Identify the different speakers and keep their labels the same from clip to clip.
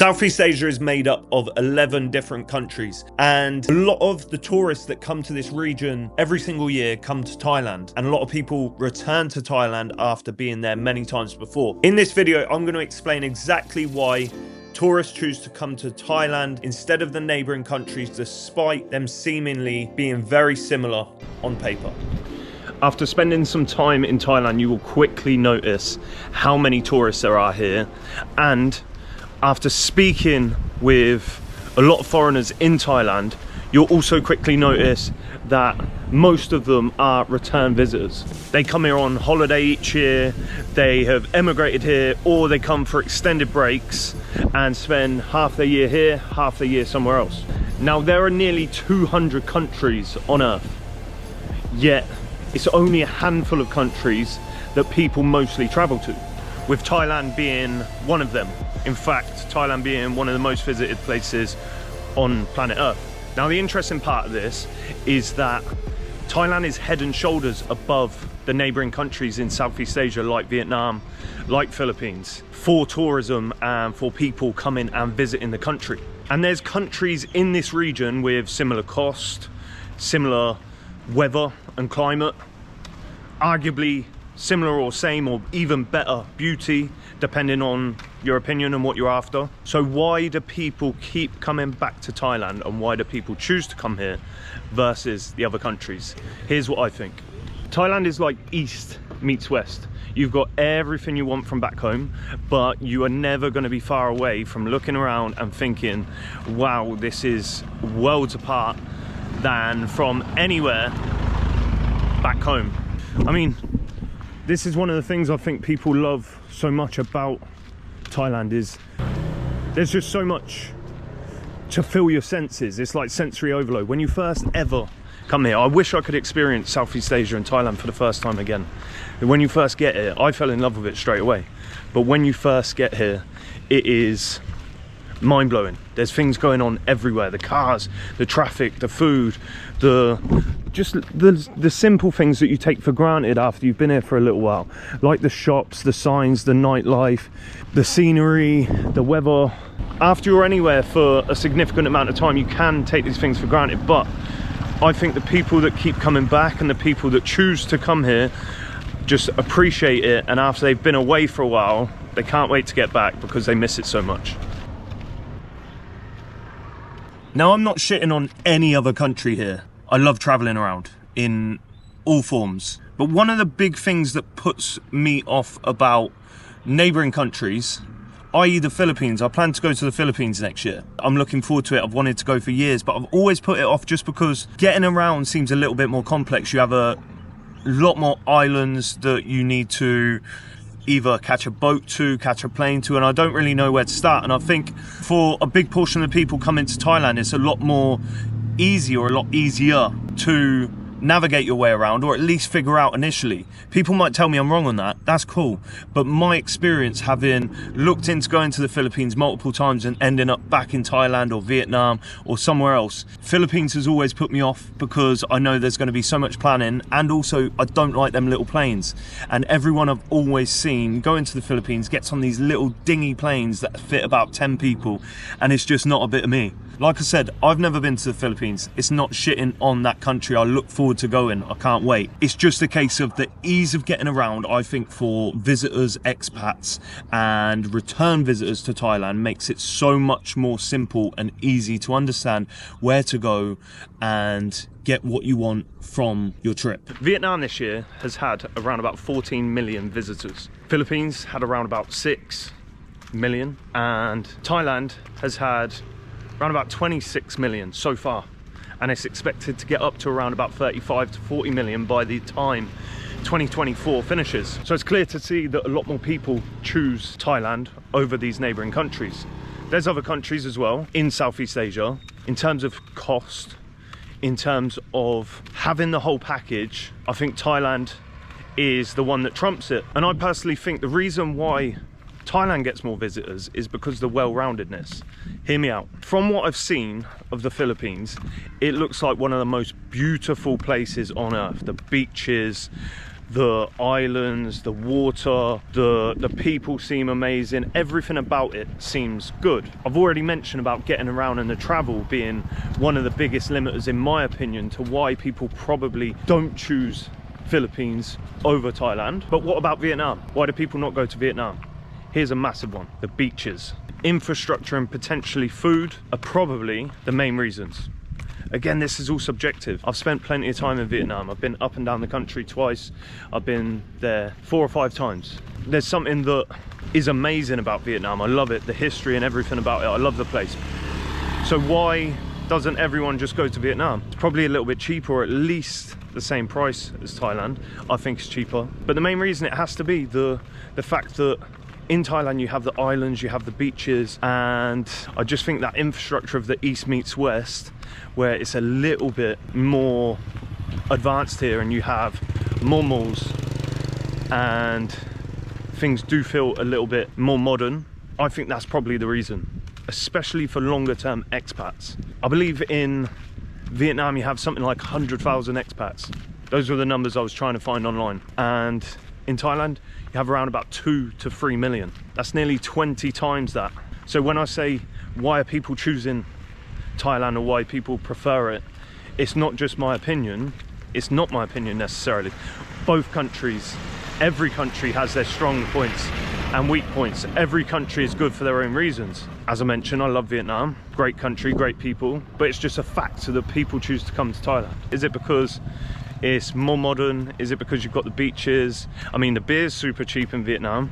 Speaker 1: Southeast Asia is made up of 11 different countries, and a lot of the tourists that come to this region every single year come to Thailand, and a lot of people return to Thailand after being there many times before. In this video, I'm going to explain exactly why tourists choose to come to Thailand instead of the neighboring countries, despite them seemingly being very similar on paper. After spending some time in Thailand, you will quickly notice how many tourists there are here, and after speaking with a lot of foreigners in Thailand, you'll also quickly notice that most of them are return visitors. They come here on holiday each year, they have emigrated here, or they come for extended breaks and spend half their year here, half their year somewhere else. Now, there are nearly 200 countries on Earth, yet it's only a handful of countries that people mostly travel to, with Thailand being one of them. In fact, Thailand being one of the most visited places on planet Earth. Now, the interesting part of this is that Thailand is head and shoulders above the neighboring countries in Southeast Asia, like Vietnam, like Philippines, for tourism and for people coming and visiting the country. And there's countries in this region with similar cost, similar weather and climate, arguably similar or same or even better beauty, depending on your opinion and what you're after. So why do people keep coming back to Thailand, and why do people choose to come here versus the other countries? Here's what I think. Thailand is like East meets West. You've got everything you want from back home, but you are never going to be far away from looking around and thinking, wow, this is worlds apart than from anywhere back home. I mean, this is one of the things I think people love so much about Thailand, is there's just so much to fill your senses. It's like sensory overload. When you first ever come here, I wish I could experience Southeast Asia and Thailand for the first time again. When you first get here, I fell in love with it straight away. But when you first get here, it is mind-blowing. There's things going on everywhere. The cars, the traffic, the food, just the simple things that you take for granted after you've been here for a little while, like the shops, the signs, the nightlife, the scenery, the weather. After you're anywhere for a significant amount of time, you can take these things for granted, but I think the people that keep coming back and the people that choose to come here just appreciate it, and after they've been away for a while, they can't wait to get back because they miss it so much. Now, I'm not shitting on any other country here. I love traveling around in all forms. But one of the big things that puts me off about neighboring countries, i.e. the Philippines, I plan to go to the Philippines next year. I'm looking forward to it. I've wanted to go for years, but I've always put it off just because getting around seems a little bit more complex. You have a lot more islands that you need to either catch a boat to, catch a plane to, and I don't really know where to start. And I think for a big portion of the people coming to Thailand, it's a lot more easy, or a lot easier to navigate your way around, or at least figure out initially. People might tell me I'm wrong on that, that's cool, but my experience, having looked into going to the Philippines multiple times and ending up back in Thailand or Vietnam or somewhere else, Philippines has always put me off because I know there's going to be so much planning, and also I don't like them little planes. And everyone I've always seen going to the Philippines gets on these little dingy planes that fit about 10 people, and it's just not a bit of me. Like I said, I've never been to the Philippines. It's not shitting on that country. I look forward to going. I can't wait. It's just a case of the ease of getting around. I think for visitors, expats, and return visitors to Thailand makes it so much more simple and easy to understand where to go and get what you want from your trip. Vietnam this year has had around about 14 million visitors. Philippines had around about 6 million, and Thailand has had around about 26 million so far, and it's expected to get up to around about 35 to 40 million by the time 2024 finishes. So it's clear to see that a lot more people choose Thailand over these neighboring countries. There's other countries as well in Southeast Asia. In terms of cost, in terms of having the whole package, I think Thailand is the one that trumps it. And I personally think the reason why Thailand gets more visitors is because of the well-roundedness. Hear me out. From what I've seen of the Philippines, it looks like one of the most beautiful places on earth. The beaches, The islands, the water, the people seem amazing. Everything about it seems good. I've already mentioned about getting around and the travel being one of the biggest limiters, in my opinion, to why people probably don't choose Philippines over Thailand. But what about Vietnam? Why do people not go to Vietnam? Here's a massive one: the beaches. Infrastructure and potentially food are probably the main reasons. Again, this is all subjective. I've spent plenty of time in Vietnam. I've been up and down the country twice. I've been there 4 or 5 times. There's something that is amazing about Vietnam. I love it, the history and everything about it. I love the place. So why doesn't everyone just go to Vietnam? It's probably a little bit cheaper, or at least the same price as Thailand. I think it's cheaper. But the main reason it has to be the fact that in Thailand you have the islands, you have the beaches, and I just think that infrastructure of the East meets West, where it's a little bit more advanced here and you have more malls and things do feel a little bit more modern. I think that's probably the reason, especially for longer term expats. I believe in Vietnam you have something like 100,000 expats. Those were the numbers I was trying to find online. And in Thailand, you have around about 2 to 3 million. That's nearly 20 times that. So when I say why are people choosing Thailand or why people prefer it, it's not just my opinion. It's not my opinion necessarily. Both countries, every country has their strong points and weak points. Every country is good for their own reasons. As I mentioned, I love Vietnam. Great country, great people. But it's just a fact that people choose to come to Thailand. Is it because it's more modern? Is it because you've got the beaches? I mean, the beer's super cheap in Vietnam,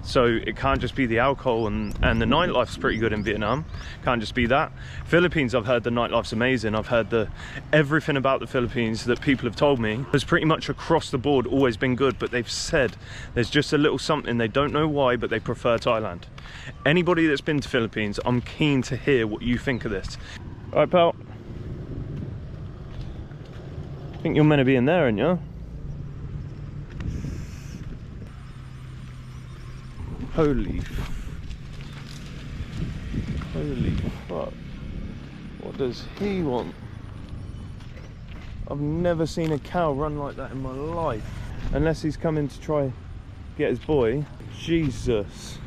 Speaker 1: so it can't just be the alcohol, and the nightlife's pretty good in Vietnam. Can't just be that. Philippines, I've heard the nightlife's amazing. I've heard everything about the Philippines that people have told me has pretty much across the board always been good, but they've said there's just a little something, they don't know why, but they prefer Thailand. Anybody that's been to Philippines, I'm keen to hear what you think of this. All right, pal. I think you're meant to be in there, aren't you? Holy fuck. What does he want? I've never seen a cow run like that in my life. Unless he's coming to try get his boy. Jesus.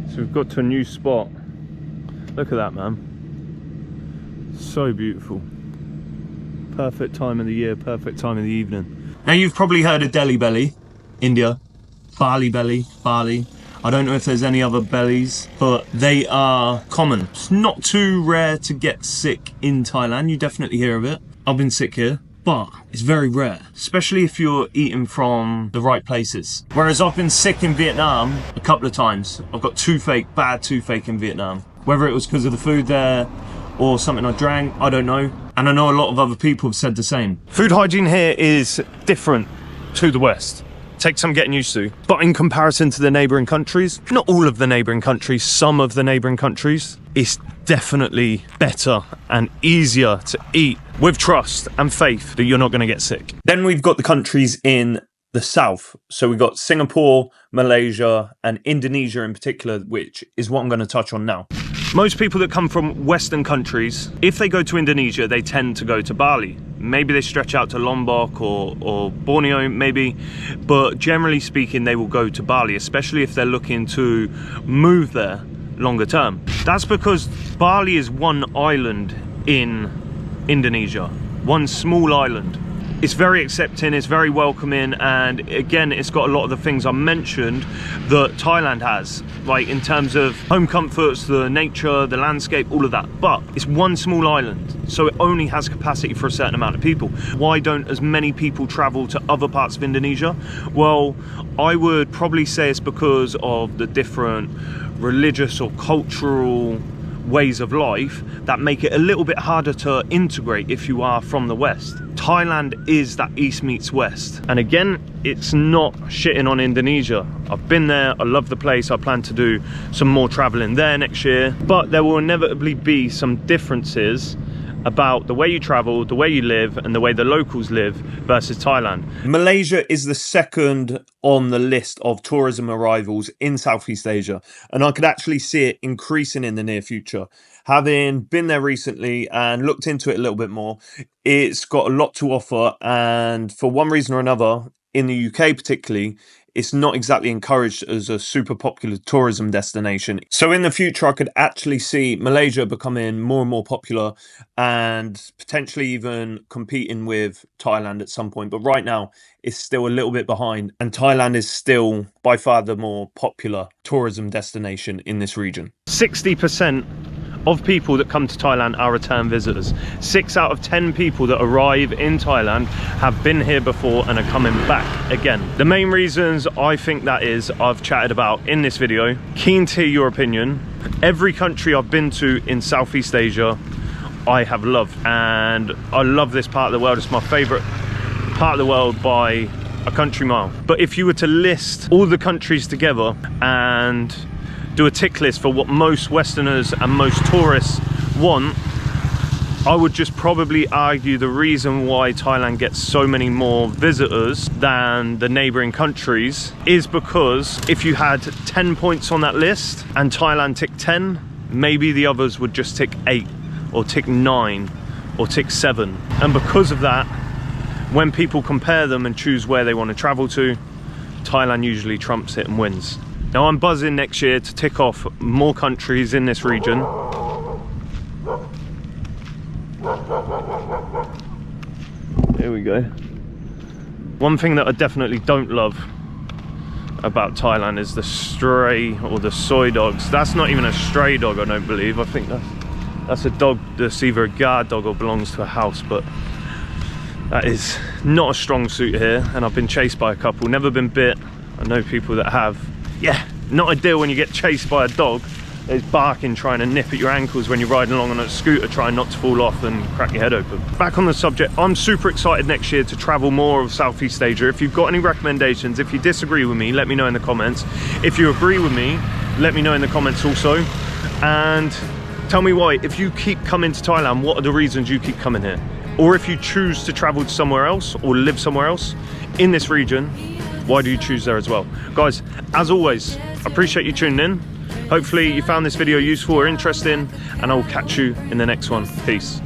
Speaker 1: So we've got to a new spot. Look at that, man. So beautiful. Perfect time of the year, perfect time of the evening. Now you've probably heard of Delhi belly, India, Bali belly, Bali. I don't know if there's any other bellies, but they are common. It's not too rare to get sick in Thailand. You definitely hear of it. I've been sick here, but it's very rare, especially if you're eating from the right places. Whereas I've been sick in Vietnam a couple of times. I've got toothache, bad toothache in Vietnam. Whether it was because of the food there or something I drank, I don't know. And I know a lot of other people have said the same. Food hygiene here is different to the West. Takes some getting used to. But in comparison to the neighbouring countries, not all of the neighbouring countries, some of the neighbouring countries, it's definitely better and easier to eat with trust and faith that you're not going to get sick. Then we've got the countries in the south. So we've got Singapore, Malaysia and Indonesia in particular, which is what I'm going to touch on now. Most people that come from Western countries, if they go to Indonesia, they tend to go to Bali. Maybe they stretch out to Lombok or Borneo, maybe. But generally speaking, they will go to Bali, especially if they're looking to move there longer term. That's because Bali is one island in Indonesia, one small island. It's very accepting, it's very welcoming, and again, it's got a lot of the things I mentioned that Thailand has, like in terms of home comforts, the nature, the landscape, all of that. But it's one small island, so it only has capacity for a certain amount of people. Why don't as many people travel to other parts of Indonesia? Well, I would probably say it's because of the different religious or cultural ways of life that make it a little bit harder to integrate if you are from the West. Thailand is that East meets West. And again, it's not shitting on Indonesia. I've been there, I love the place, I plan to do some more traveling there next year. But there will inevitably be some differences about the way you travel, the way you live, and the way the locals live versus Thailand. Malaysia is the second on the list of tourism arrivals in Southeast Asia, and I could actually see it increasing in the near future. Having been there recently and looked into it a little bit more, it's got a lot to offer, and for one reason or another, in the UK particularly, it's not exactly encouraged as a super popular tourism destination. So in the future, I could actually see Malaysia becoming more and more popular and potentially even competing with Thailand at some point. But right now, it's still a little bit behind, and Thailand is still by far the more popular tourism destination in this region. 60% of people that come to Thailand are return visitors. 6 out of 10 people that arrive in Thailand have been here before and are coming back again. The main reasons I think that is, I've chatted about in this video. Keen to hear your opinion. Every country I've been to in Southeast Asia, I have loved, and I love this part of the world. It's my favorite part of the world by a country mile. But if you were to list all the countries together and do a tick list for what most Westerners and most tourists want, I would just probably argue the reason why Thailand gets so many more visitors than the neighboring countries is because if you had 10 points on that list and Thailand ticked 10, maybe the others would just tick 8 or tick 9 or tick 7. And because of that, when people compare them and choose where they want to travel to, Thailand usually trumps it and wins. Now I'm buzzing next year to tick off more countries in this region. Here we go. One thing that I definitely don't love about Thailand is the stray or the soy dogs. That's not even a stray dog, I don't believe. I think that's a dog that's either a guard dog or belongs to a house, but that is not a strong suit here, and I've been chased by a couple, never been bit. I know people that have. Yeah, not ideal when you get chased by a dog that's barking, trying to nip at your ankles when you're riding along on a scooter, trying not to fall off and crack your head open. Back on the subject, I'm super excited next year to travel more of Southeast Asia. If you've got any recommendations, if you disagree with me, let me know in the comments. If you agree with me, let me know in the comments also. And tell me why. If you keep coming to Thailand, what are the reasons you keep coming here? Or if you choose to travel to somewhere else or live somewhere else in this region, why do you choose there as well? Guys, as always, I appreciate you tuning in. Hopefully you found this video useful or interesting, and I will catch you in the next one. Peace.